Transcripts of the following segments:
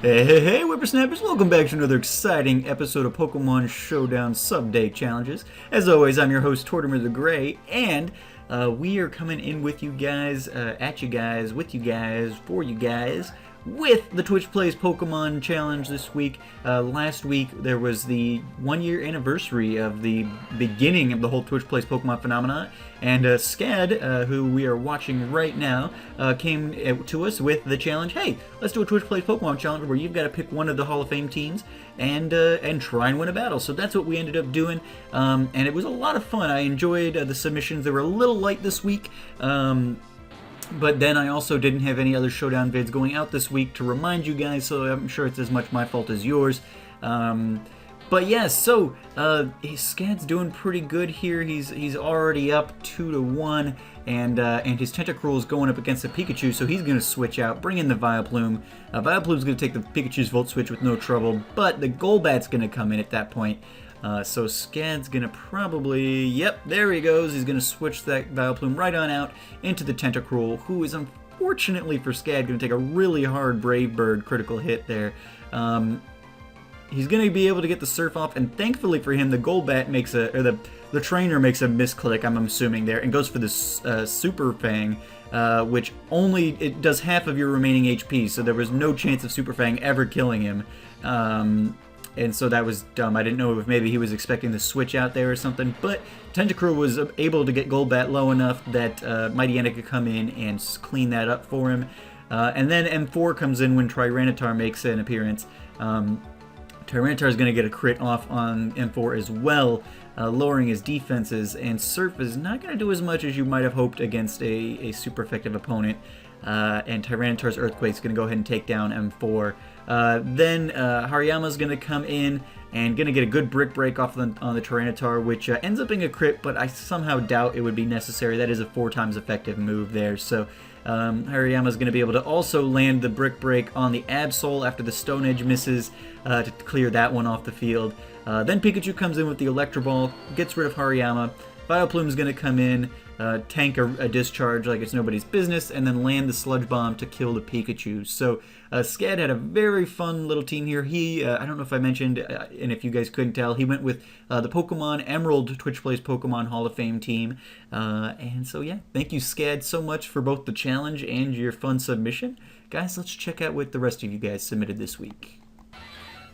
Hey, whippersnappers, welcome back to another exciting episode of Pokemon Showdown Subday Challenges. As always, I'm your host, Tortimer the Gray, and we are coming in with you guys, at you guys, with you guys, for you guys, with the Twitch Plays Pokemon Challenge this week. Last week, there was the 1-year anniversary of the beginning of the whole Twitch Plays Pokemon phenomenon, and Scad, who we are watching right now, came to us with the challenge, hey, let's do a Twitch Plays Pokemon Challenge where you've got to pick one of the Hall of Fame teams and try and win a battle. So that's what we ended up doing, and it was a lot of fun. I enjoyed the submissions. They were a little light this week, but then I also didn't have any other Showdown vids going out this week to remind you guys, so I'm sure it's as much my fault as yours. But yeah, so Scad's doing pretty good here. He's already up 2-1, and his Tentacruel is going up against the Pikachu, so he's going to switch out, bring in the Vileplume. Vileplume's going to take the Pikachu's Volt Switch with no trouble, but the Golbat's going to come in at that point. So Scad's going to probably, yep, there he goes. He's going to switch that Vileplume right on out into the Tentacruel, who is unfortunately for Scad going to take a really hard Brave Bird critical hit there. He's going to be able to get the Surf off, and thankfully for him, the Golbat makes the trainer makes a misclick, I'm assuming there, and goes for this Super Fang, which it does half of your remaining HP, so there was no chance of Super Fang ever killing him. And so that was dumb. I didn't know if maybe he was expecting the switch out there or something, but Tentacruel was able to get Golbat low enough that Mightyena could come in and clean that up for him. And then M4 comes in when Tyranitar makes an appearance. Tyranitar is going to get a crit off on M4 as well, lowering his defenses, and Surf is not going to do as much as you might have hoped against a super effective opponent. And Tyranitar's Earthquake is going to go ahead and take down M4. Then Hariyama's going to come in and going to get a good Brick Break off on the Tyranitar, which ends up being a crit, but I somehow doubt it would be necessary. That is a 4 times effective move there. So Hariyama's going to be able to also land the Brick Break on the Absol after the Stone Edge misses to clear that one off the field. Then Pikachu comes in with the Electro Ball, gets rid of Hariyama. Vileplume's going to come in, tank a discharge like it's nobody's business, and then land the Sludge Bomb to kill the Pikachu. So Scad had a very fun little team here. He, I don't know if I mentioned, and if you guys couldn't tell, he went with the Pokemon Emerald Twitch Plays Pokemon Hall of Fame team. And so yeah, thank you Scad so much for both the challenge and your fun submission. Guys, let's check out what the rest of you guys submitted this week.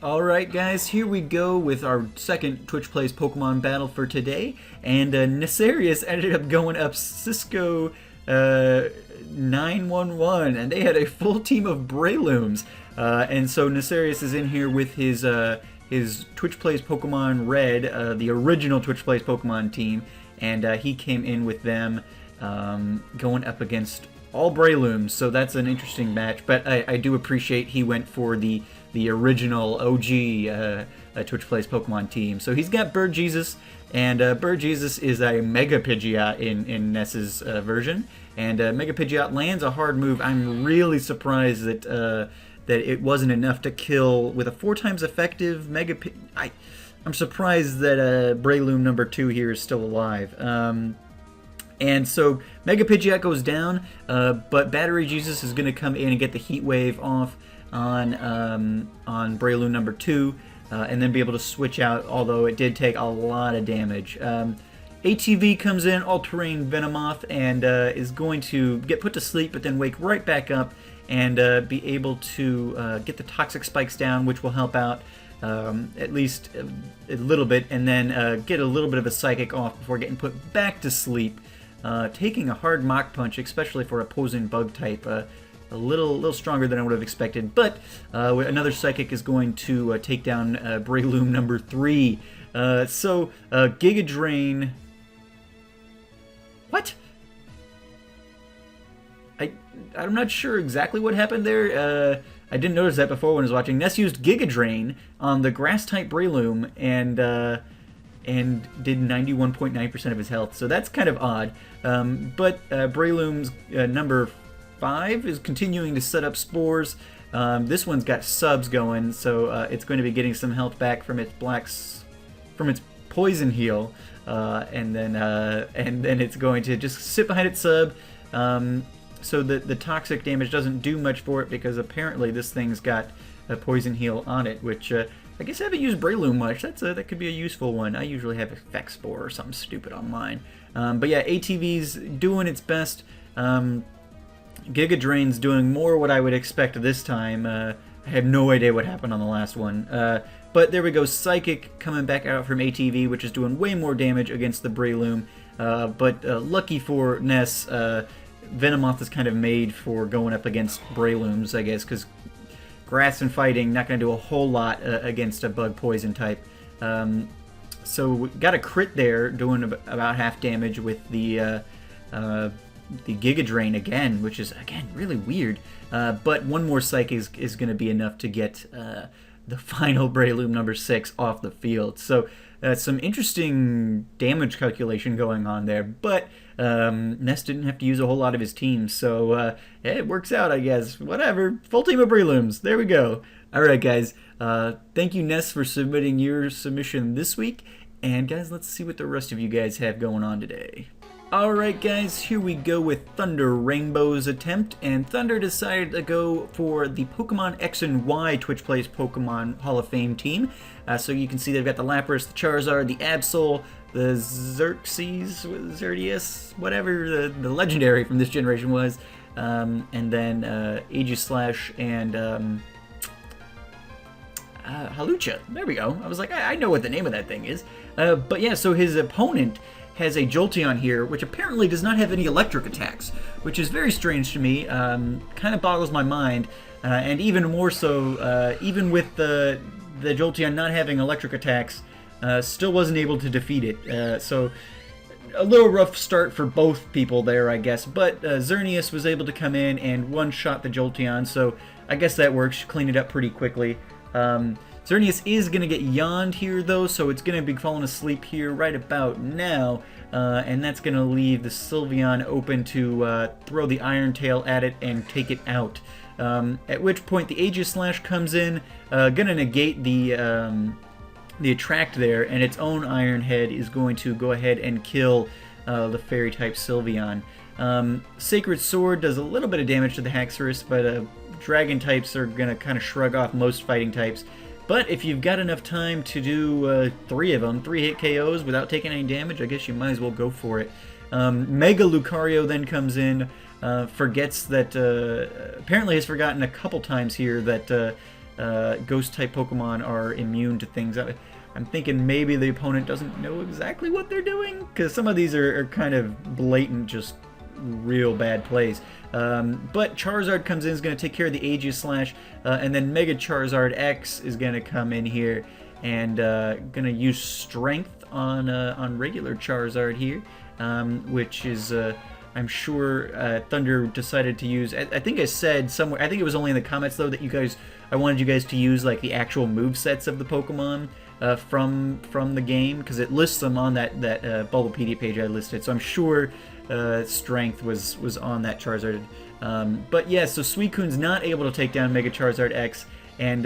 Alright guys, here we go with our second Twitch Plays Pokemon battle for today, and Nesarius ended up going up Cisco 911, and they had a full team of Breilooms, and so Nesarius is in here with his Twitch Plays Pokemon Red, the original Twitch Plays Pokemon team, and he came in with them going up against all Breilooms, so that's an interesting match, but I do appreciate he went for the original OG Twitch Plays Pokemon team. So he's got Bird Jesus, and Bird Jesus is a Mega Pidgeot in Ness's version, and Mega Pidgeot lands a hard move. I'm really surprised that it wasn't enough to kill with a 4 times effective Mega Pidgeot. I'm surprised that Breloom number 2 here is still alive. And so Mega Pidgeot goes down, but Battery Jesus is going to come in and get the Heat Wave off on Breloom number 2, and then be able to switch out, although it did take a lot of damage. ATV comes in, All-Terrain Venomoth, and is going to get put to sleep, but then wake right back up and be able to get the Toxic Spikes down, which will help out at least a little bit, and then get a little bit of a Psychic off before getting put back to sleep. Taking a hard Mach Punch, especially for a Poison Bug type, a little stronger than I would have expected, but another Psychic is going to take down Breloom number 3. So Giga Drain. What? I'm not sure exactly what happened there. I didn't notice that before when I was watching. Ness used Giga Drain on the Grass type Breloom and did 91.9% of his health, so that's kind of odd. But Breloom's number 5 is continuing to set up spores. This one's got subs going, so it's going to be getting some health back from its poison heal, and then it's going to just sit behind its sub. So the toxic damage doesn't do much for it because apparently this thing's got Poison Heal on it, which I guess I haven't used Breloom much. That could be a useful one. I usually have Effect Spore or something stupid on mine. But yeah, ATV's doing its best. Giga Drain's doing more what I would expect this time. I have no idea what happened on the last one. But there we go, Psychic coming back out from ATV, which is doing way more damage against the Breloom. But lucky for Ness, Venomoth is kind of made for going up against Brelooms, I guess, because Grass and Fighting not going to do a whole lot against a Bug Poison type. So we got a crit there, doing about half damage with the Giga Drain again, which is, again, really weird. But one more Psych is going to be enough to get the final Breloom number 6 off the field. So some interesting damage calculation going on there, but Ness didn't have to use a whole lot of his team, so it works out, I guess. Whatever. Full team of Brelooms. There we go. Alright, guys. Thank you, Ness, for submitting your submission this week. And, guys, let's see what the rest of you guys have going on today. Alright guys, here we go with Thunder Rainbow's attempt, and Thunder decided to go for the Pokemon X and Y Twitch Plays Pokemon Hall of Fame team. So you can see they've got the Lapras, the Charizard, the Absol, the Xerxes, whatever the legendary from this generation was, and then Aegislash and Hawlucha. There we go. I was like, I know what the name of that thing is. But yeah, so his opponent has a Jolteon here, which apparently does not have any electric attacks, which is very strange to me. Kind of boggles my mind, and even more so, even with the Jolteon not having electric attacks, still wasn't able to defeat it. So a little rough start for both people there, I guess. But Xerneas was able to come in and one-shot the Jolteon, so I guess that works. Clean it up pretty quickly. Xerneas is going to get yawned here, though, so it's going to be falling asleep here right about now, and that's going to leave the Sylveon open to throw the Iron Tail at it and take it out. At which point the Aegislash comes in, going to negate the Attract there, and its own Iron Head is going to go ahead and kill the Fairy-type Sylveon. Sacred Sword does a little bit of damage to the Haxorus, but Dragon types are going to kind of shrug off most fighting types. But if you've got enough time to do 3 of them, 3-hit KOs without taking any damage, I guess you might as well go for it. Mega Lucario then comes in, forgets that, apparently has forgotten a couple times here that Ghost-type Pokemon are immune to things. I'm thinking maybe the opponent doesn't know exactly what they're doing, because some of these are kind of blatant, just real bad plays. But Charizard comes in, is going to take care of the Aegislash, and then Mega Charizard X is going to come in here and going to use Strength on regular Charizard here, which is I'm sure Thunder decided to use. I think I said somewhere. I think it was only in the comments though that I wanted you guys to use like the actual movesets of the Pokemon from the game, because it lists them on that Bulbapedia page I listed. So I'm sure Strength was on that Charizard. But yeah, so Suicune's not able to take down Mega Charizard X, and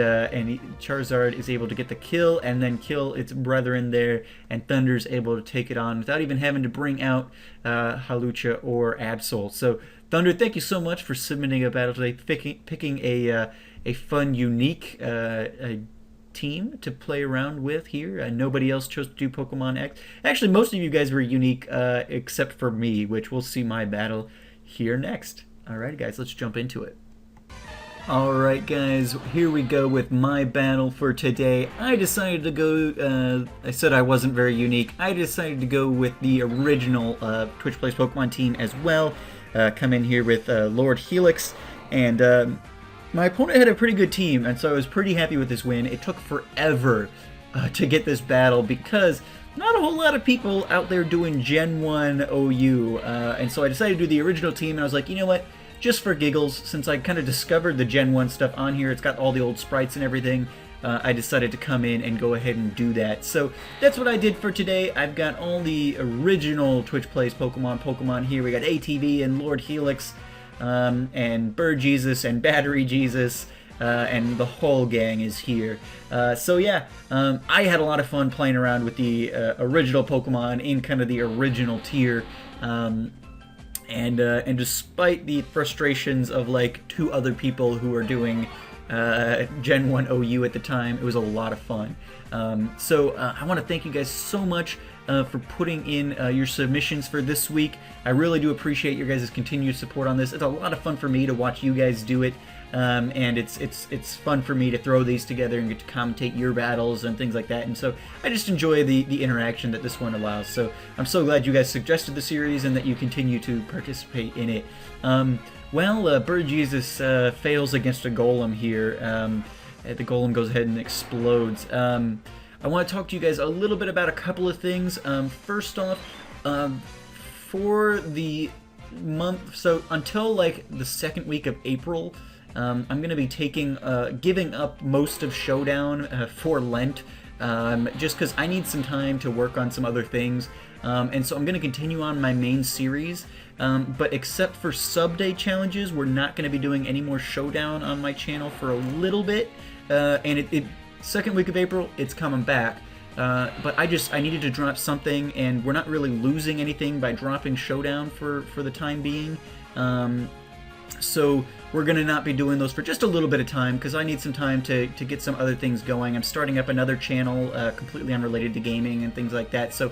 Charizard is able to get the kill and then kill its brethren there, and Thunder's able to take it on without even having to bring out Hawlucha or Absol. So Thunder, thank you so much for submitting a battle today, picking a fun, unique team to play around with here. Nobody else chose to do Pokemon X. Actually, most of you guys were unique except for me, which we'll see my battle here next. Alright guys, let's jump into it. Alright guys, here we go with my battle for today. I decided to go, I said I wasn't very unique, I decided to go with the original Twitch Plays Pokemon team as well. Come in here with Lord Helix, and my opponent had a pretty good team, and so I was pretty happy with this win. It took forever to get this battle because not a whole lot of people out there doing Gen 1 OU, and so I decided to do the original team, and I was like, you know what, just for giggles, since I kind of discovered the Gen 1 stuff on here, it's got all the old sprites and everything, I decided to come in and go ahead and do that. So that's what I did for today. I've got all the original Twitch Plays Pokemon here. We got ATV and Lord Helix, and Bird Jesus and Battery Jesus, and the whole gang is here. So yeah, I had a lot of fun playing around with the original Pokemon in kind of the original tier, and despite the frustrations of like 2 other people who are doing Gen 1 OU at the time. It was a lot of fun. So I want to thank you guys so much for putting in your submissions for this week. I really do appreciate your guys' continued support on this. It's a lot of fun for me to watch you guys do it. And it's fun for me to throw these together and get to commentate your battles and things like that. And so I just enjoy the interaction that this one allows. So I'm so glad you guys suggested the series and that you continue to participate in it. Bird Jesus fails against a golem here. The golem goes ahead and explodes. I want to talk to you guys a little bit about a couple of things. First off, for the month, so until like the second week of April, I'm going to be giving up most of Showdown for Lent, just because I need some time to work on some other things. And so I'm going to continue on my main series, but except for Subday challenges, we're not going to be doing any more Showdown on my channel for a little bit. And second week of April, it's coming back. But I needed to drop something, and we're not really losing anything by dropping Showdown for the time being. So we're going to not be doing those for just a little bit of time, because I need some time to get some other things going. I'm starting up another channel completely unrelated to gaming and things like that. So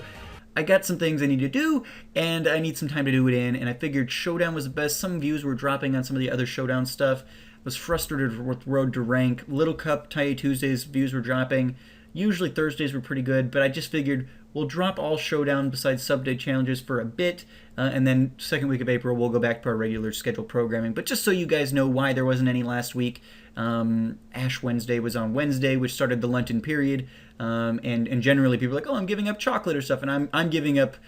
I got some things I need to do, and I need some time to do it in, and I figured Showdown was the best. Some views were dropping on some of the other Showdown stuff. Was frustrated with Road to Rank. Little Cup, Tiny Tuesdays views were dropping. Usually Thursdays were pretty good, but I just figured we'll drop all Showdown besides Subday challenges for a bit, and then second week of April we'll go back to our regular scheduled programming. But just so you guys know why there wasn't any last week, Ash Wednesday was on Wednesday, which started the Lenten period, and generally people are like, oh, I'm giving up chocolate or stuff, and I'm giving up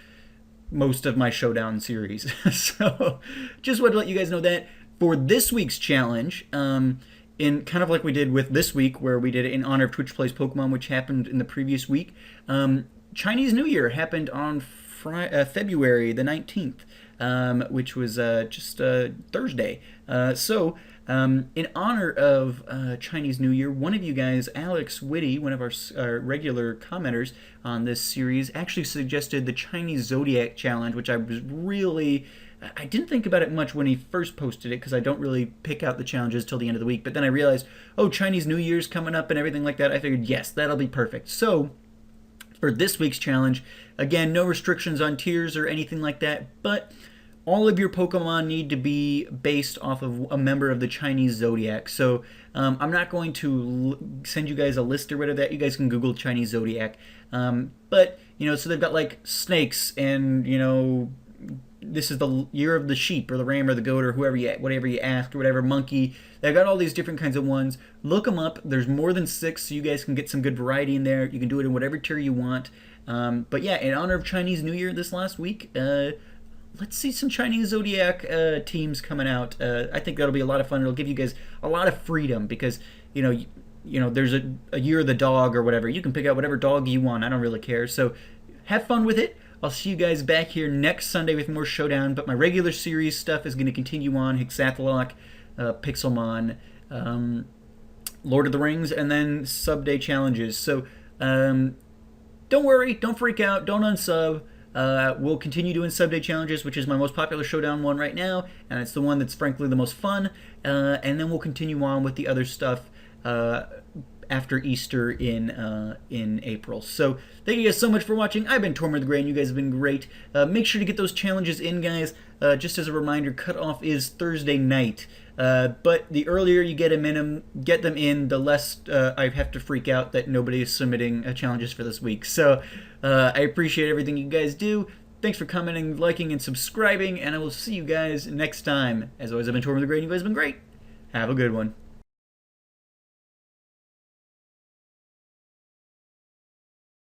most of my Showdown series. So just wanted to let you guys know that. For this week's challenge, in kind of like we did with this week, where we did it in honor of TwitchPlaysPokemon, which happened in the previous week, Chinese New Year happened on February the 19th, which was just Thursday. So in honor of Chinese New Year, one of you guys, Alex Whitty, one of our regular commenters on this series, actually suggested the Chinese Zodiac Challenge, which I didn't think about it much when he first posted it, because I don't really pick out the challenges till the end of the week. But then I realized, oh, Chinese New Year's coming up and everything like that. I figured, yes, that'll be perfect. So for this week's challenge, again, no restrictions on tiers or anything like that, but all of your Pokemon need to be based off of a member of the Chinese Zodiac. So I'm not going to send you guys a list or whatever that. You guys can Google Chinese Zodiac. But, so they've got like snakes and, this is the year of the sheep or the ram or the goat or whatever you ask or whatever, monkey. They've got all these different kinds of ones. Look them up. There's more than 6, so you guys can get some good variety in there. You can do it in whatever tier you want. But yeah, in honor of Chinese New Year this last week, let's see some Chinese Zodiac teams coming out. I think that'll be a lot of fun. It'll give you guys a lot of freedom because, there's a year of the dog or whatever. You can pick out whatever dog you want. I don't really care. So have fun with it. I'll see you guys back here next Sunday with more Showdown, but my regular series stuff is going to continue on. Hexathlon, Pixelmon, Lord of the Rings, and then Subday challenges. So don't worry, don't freak out, don't unsub. We'll continue doing Subday challenges, which is my most popular Showdown one right now, and it's the one that's frankly the most fun. And then we'll continue on with the other stuff after Easter in April. So thank you guys so much for watching. I've been Tortimer the Gray, and you guys have been great. Make sure to get those challenges in, guys. Just as a reminder, cutoff is Thursday night. But the earlier you get them in, the less I have to freak out that nobody is submitting challenges for this week. So I appreciate everything you guys do. Thanks for commenting, liking, and subscribing, and I will see you guys next time. As always, I've been Tortimer the Gray, and you guys have been great. Have a good one.